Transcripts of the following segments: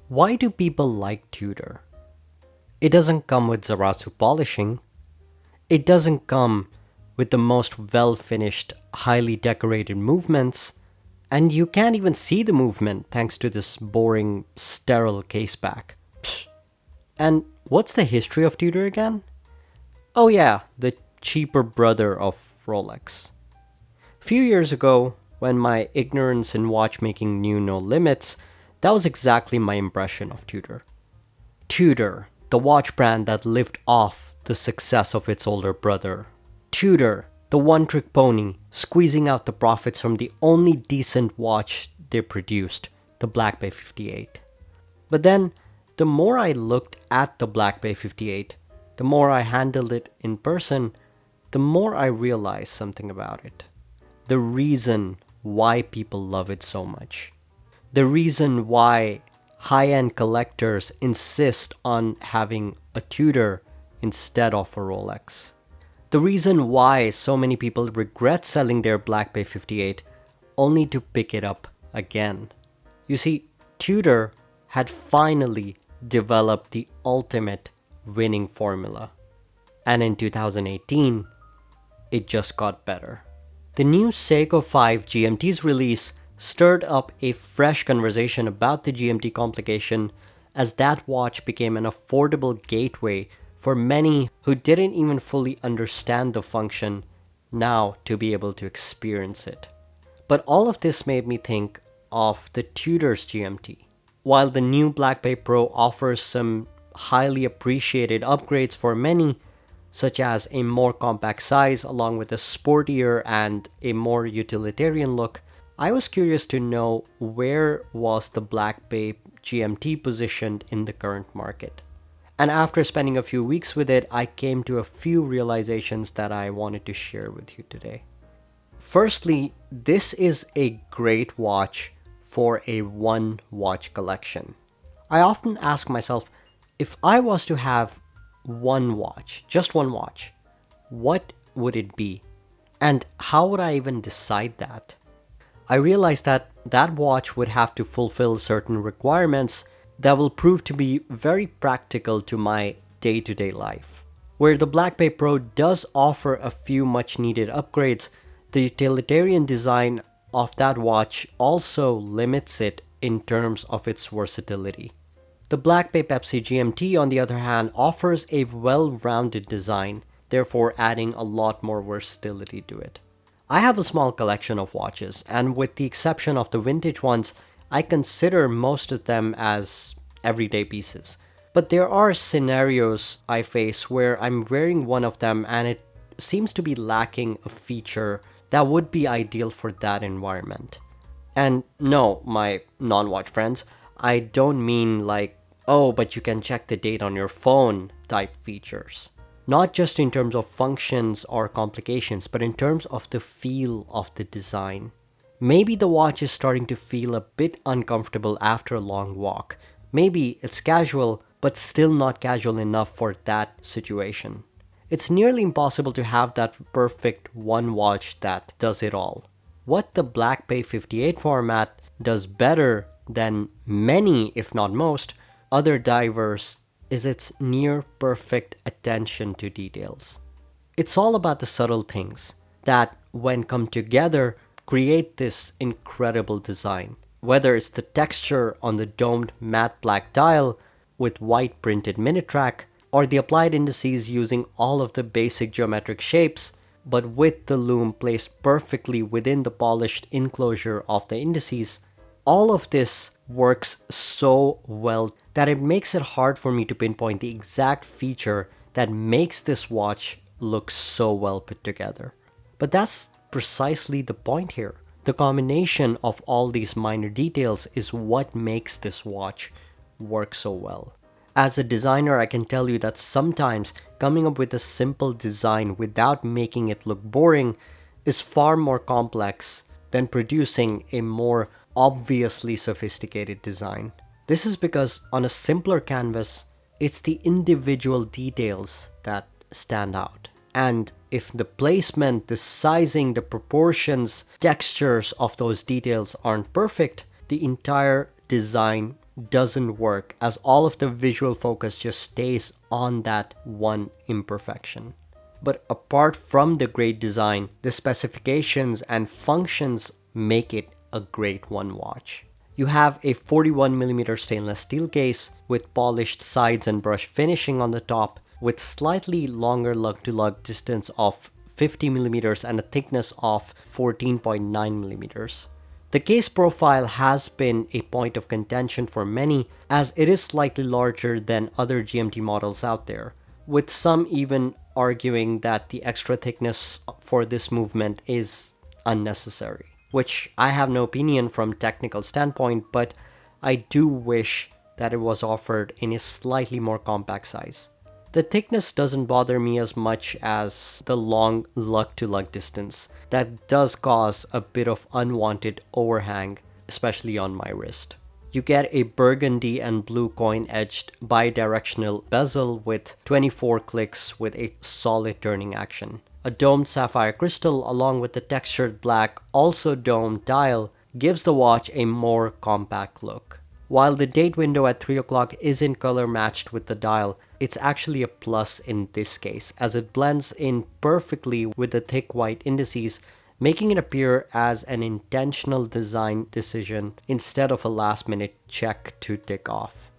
Why do people like Tudor? It doesn't come with Zarasu polishing. It doesn't come with the most well-finished, highly decorated movements. And you can't even see the movement thanks to this boring, sterile caseback. Psh. And what's the history of Tudor again? Oh yeah, the cheaper brother of Rolex. A few years ago, when my ignorance in watchmaking knew no limits, that was exactly my impression of Tudor. Tudor, the watch brand that lived off the success of its older brother. Tudor, the one-trick pony, squeezing out the profits from the only decent watch they produced, the Black Bay 58. But then, the more I looked at the Black Bay 58, the more I handled it in person, the more I realized something about it. The reason why people love it so much. The reason why high-end collectors insist on having a Tudor instead of a Rolex. The reason why so many people regret selling their Black Bay 58 only to pick it up again. You see, Tudor had finally developed the ultimate winning formula. And in 2018, it just got better. The new Seiko 5 GMT's release stirred up a fresh conversation about the GMT complication, as that watch became an affordable gateway for many who didn't even fully understand the function now to be able to experience it. But all of this made me think of the Tudor's GMT. While the new Black Bay Pro offers some highly appreciated upgrades for many, such as a more compact size along with a sportier and a more utilitarian look, I was curious to know where was the Black Bay GMT positioned in the current market. And after spending a few weeks with it, I came to a few realizations that I wanted to share with you today. Firstly, this is a great watch for a one watch collection. I often ask myself, if I was to have one watch, just one watch, what would it be? And how would I even decide that? I realized that that watch would have to fulfill certain requirements that will prove to be very practical to my day-to-day life. Where the Black Bay Pro does offer a few much needed upgrades, the utilitarian design of that watch also limits it in terms of its versatility. The Black Bay Pepsi GMT, on the other hand, offers a well-rounded design, therefore adding a lot more versatility to it. I have a small collection of watches, and with the exception of the vintage ones, I consider most of them as everyday pieces. But there are scenarios I face where I'm wearing one of them and it seems to be lacking a feature that would be ideal for that environment. And no, my non-watch friends, I don't mean like, oh, but you can check the date on your phone type features. Not just in terms of functions or complications, but in terms of the feel of the design. Maybe the watch is starting to feel a bit uncomfortable after a long walk. Maybe it's casual, but still not casual enough for that situation. It's nearly impossible to have that perfect one watch that does it all. What the Black Bay 58 format does better than many, if not most, other divers is its near perfect attention to details. It's all about the subtle things that, when come together, create this incredible design. Whether it's the texture on the domed matte black dial with white printed minute track, or the applied indices using all of the basic geometric shapes, but with the loom placed perfectly within the polished enclosure of the indices, all of this works so well that it makes it hard for me to pinpoint the exact feature that makes this watch look so well put together. But that's precisely the point here. The combination of all these minor details is what makes this watch work so well. As a designer, I can tell you that sometimes coming up with a simple design without making it look boring is far more complex than producing a more obviously sophisticated design. This is because on a simpler canvas, it's the individual details that stand out. And if the placement, the sizing, the proportions, textures of those details aren't perfect, the entire design doesn't work, as all of the visual focus just stays on that one imperfection. But apart from the great design, the specifications and functions make it a great one watch. You have a 41mm stainless steel case with polished sides and brush finishing on the top, with slightly longer lug-to-lug distance of 50mm and a thickness of 14.9mm. The case profile has been a point of contention for many, as it is slightly larger than other GMT models out there, with some even arguing that the extra thickness for this movement is unnecessary, which I have no opinion from technical standpoint, but I do wish that it was offered in a slightly more compact size. The thickness doesn't bother me as much as the long lug-to-lug distance that does cause a bit of unwanted overhang, especially on my wrist. You get a burgundy and blue coin-edged bidirectional bezel with 24 clicks with a solid turning action. A domed sapphire crystal along with the textured black, also domed dial gives the watch a more compact look. While the date window at 3 o'clock isn't color matched with the dial, it's actually a plus in this case, as it blends in perfectly with the thick white indices, making it appear as an intentional design decision instead of a last-minute check to tick off.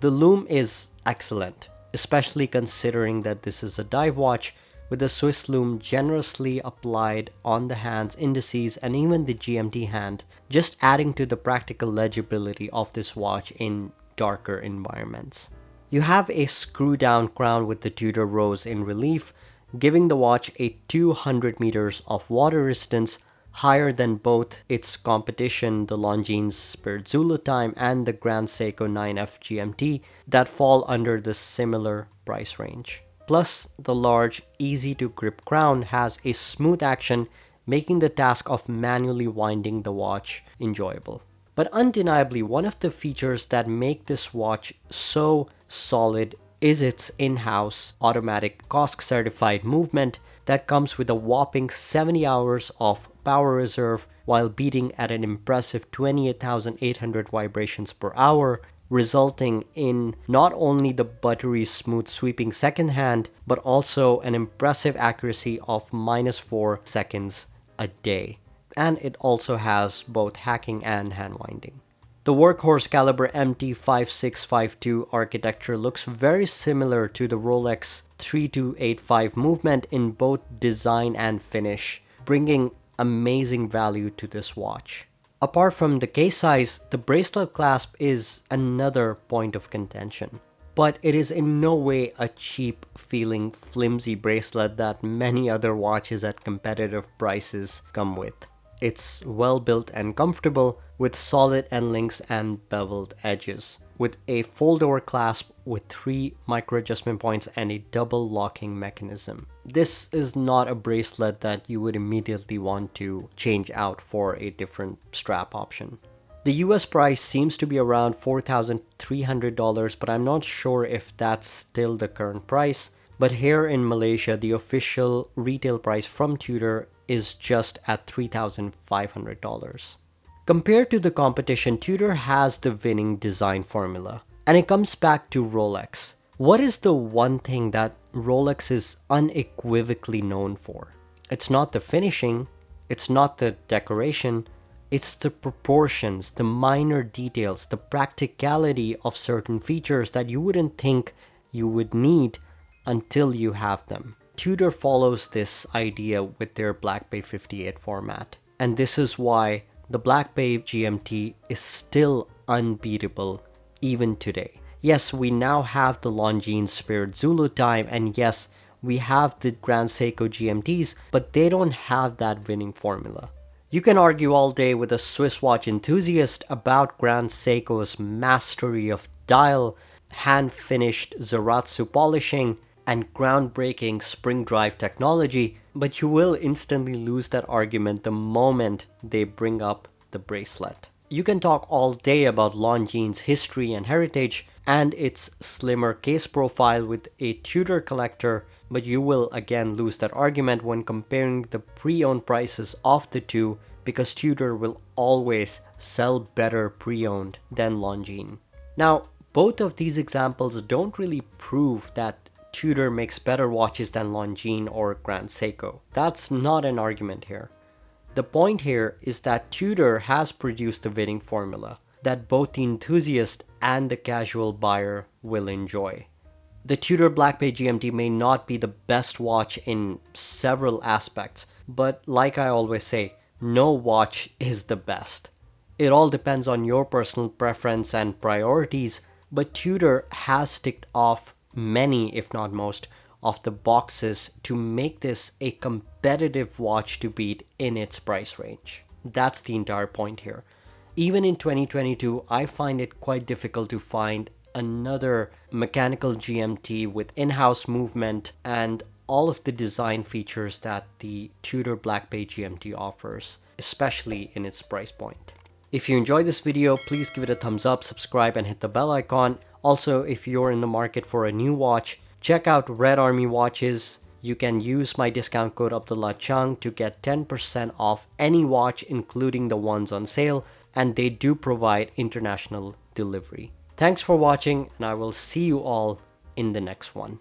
The lume is excellent, especially considering that this is a dive watch, with the Swiss lume generously applied on the hand's indices and even the GMT hand, just adding to the practical legibility of this watch in darker environments. You have a screw-down crown with the Tudor rose in relief, giving the watch a 200 meters of water resistance, higher than both its competition, the Longines Spirit Zulu Time and the Grand Seiko 9F GMT, that fall under the similar price range. Plus, the large, easy-to-grip crown has a smooth action, making the task of manually winding the watch enjoyable. But undeniably, one of the features that make this watch so solid is its in-house automatic COSC certified movement that comes with a whopping 70 hours of power reserve while beating at an impressive 28,800 vibrations per hour, resulting in not only the buttery smooth sweeping second hand, but also an impressive accuracy of -4 seconds a day. And it also has both hacking and hand winding. The workhorse caliber MT5652 architecture looks very similar to the Rolex 3285 movement in both design and finish, bringing amazing value to this watch. Apart from the case size, the bracelet clasp is another point of contention. But it is in no way a cheap feeling flimsy bracelet that many other watches at competitive prices come with. It's well built and comfortable, with solid end links and beveled edges, with a fold-over clasp with 3 micro adjustment points and a double locking mechanism. This is not a bracelet that you would immediately want to change out for a different strap option. The US price seems to be around $4,300, but I'm not sure if that's still the current price. But here in Malaysia, the official retail price from Tudor is just at $3,500. Compared to the competition, Tudor has the winning design formula. And it comes back to Rolex. What is the one thing that Rolex is unequivocally known for? It's not the finishing, it's not the decoration, it's the proportions, the minor details, the practicality of certain features that you wouldn't think you would need until you have them. Tudor follows this idea with their Black Bay 58 format. And this is why the Black Bay GMT is still unbeatable even today. Yes, we now have the Longines Spirit Zulu Time, and yes, we have the Grand Seiko GMTs, but they don't have that winning formula. You can argue all day with a Swiss watch enthusiast about Grand Seiko's mastery of dial, hand-finished Zaratsu polishing, and groundbreaking spring drive technology, but you will instantly lose that argument the moment they bring up the bracelet. You can talk all day about Longines' history and heritage and its slimmer case profile with a Tudor collector, but you will again lose that argument when comparing the pre-owned prices of the two, because Tudor will always sell better pre-owned than Longines. Now, both of these examples don't really prove that Tudor makes better watches than Longines or Grand Seiko. That's not an argument here. The point here is that Tudor has produced a winning formula that both the enthusiast and the casual buyer will enjoy. The Tudor Black Bay GMT may not be the best watch in several aspects, but like I always say, no watch is the best. It all depends on your personal preference and priorities, but Tudor has ticked off many, if not most, of the boxes to make this a competitive watch to beat in its price range. That's the entire point here. Even in 2022, I find it quite difficult to find another mechanical GMT with in-house movement and all of the design features that the Tudor Black Bay GMT offers, especially in its price point. If you enjoyed this video, please give it a thumbs up, subscribe, and hit the bell icon. Also, if you're in the market for a new watch, check out Red Army Watches. You can use my discount code ABDULLAHCHANG to get 10% off any watch, including the ones on sale, and they do provide international delivery. Thanks for watching, and I will see you all in the next one.